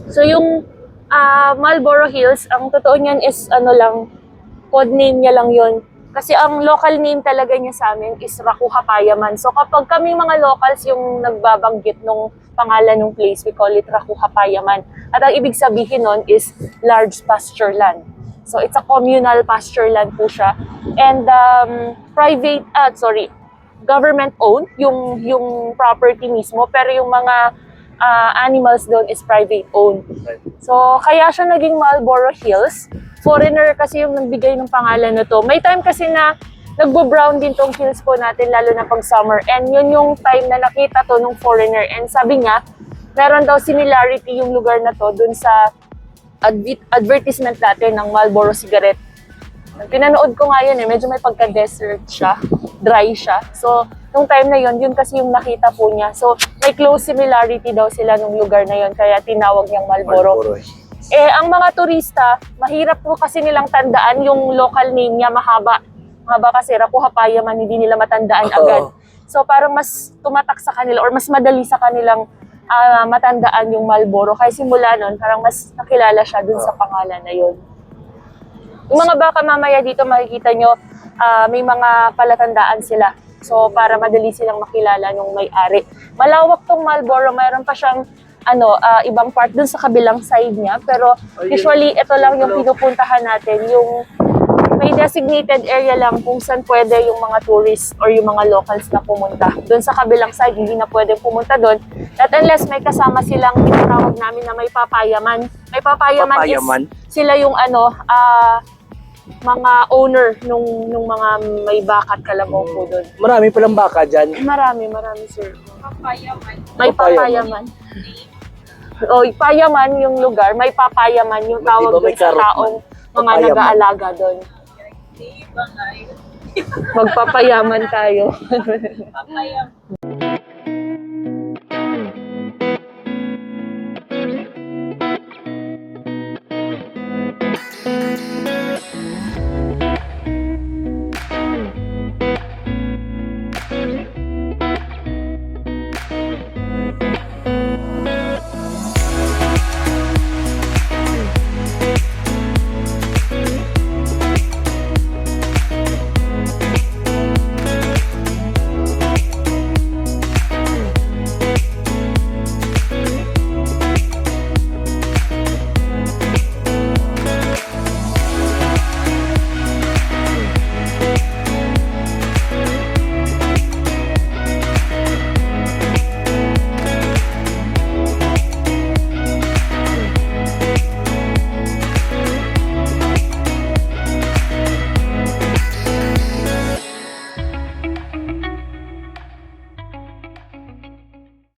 So yung Marlboro Hills, ang totoo niyan is ano lang, code name niya lang yon. Kasi ang local name talaga niya sa amin is Rakuha Payaman. So kapag kami mga locals yung nagbabanggit nung pangalan ng place, we call it Rakuha Payaman. At ang ibig sabihin nun is large pasture land. So it's a communal pasture land po siya. And government owned yung property mismo, pero yung mga animals doon is private owned. So kaya siya naging Marlboro Hills. Foreigner kasi yung nagbigay ng pangalan na to. May time kasi na nagbo-brown din tong hills po natin, lalo na pag summer. And yun yung time na nakita to nung foreigner. And sabi niya, meron daw similarity yung lugar na to dun sa advertisement natin ng Marlboro cigarette. Pinanood ko nga yun medyo may pagka-desert siya, dry siya. So, nung time na yun kasi yung nakita po niya. So, may close similarity daw sila nung lugar na yun, kaya tinawag niyang Marlboro. Ang mga turista, mahirap po kasi nilang tandaan yung local name niya, mahaba. Mahaba kasi Rakuha Payaman, hindi nila matandaan agad. So, parang mas tumatak sa kanila or mas madali sa kanilang matandaan yung Marlboro. Kaya simula nun, parang mas nakilala siya dun sa pangalan na yun. Yung mga baka mamaya dito makikita nyo, may mga palatandaan sila. So, para madali silang makilala nung may-ari. Malawak tong Marlboro, mayroon pa siyang ibang part dun sa kabilang side niya. Pero usually, ito lang yung pinupuntahan natin. Yung may designated area lang kung saan pwede yung mga tourists or yung mga locals na pumunta. Dun sa kabilang side, hindi na pwede pumunta dun. At unless may kasama silang tinatawag namin na may papayaman. May papayaman is sila yung mga owner nung mga may baka at kalabaw po dun. Marami palang baka dyan. Marami sir. Papayaman. May papayaman. Payaman yung lugar, may papayaman yung tawag dun sa taong mga nag-aalaga doon. Magpapayaman tayo. Papayaman.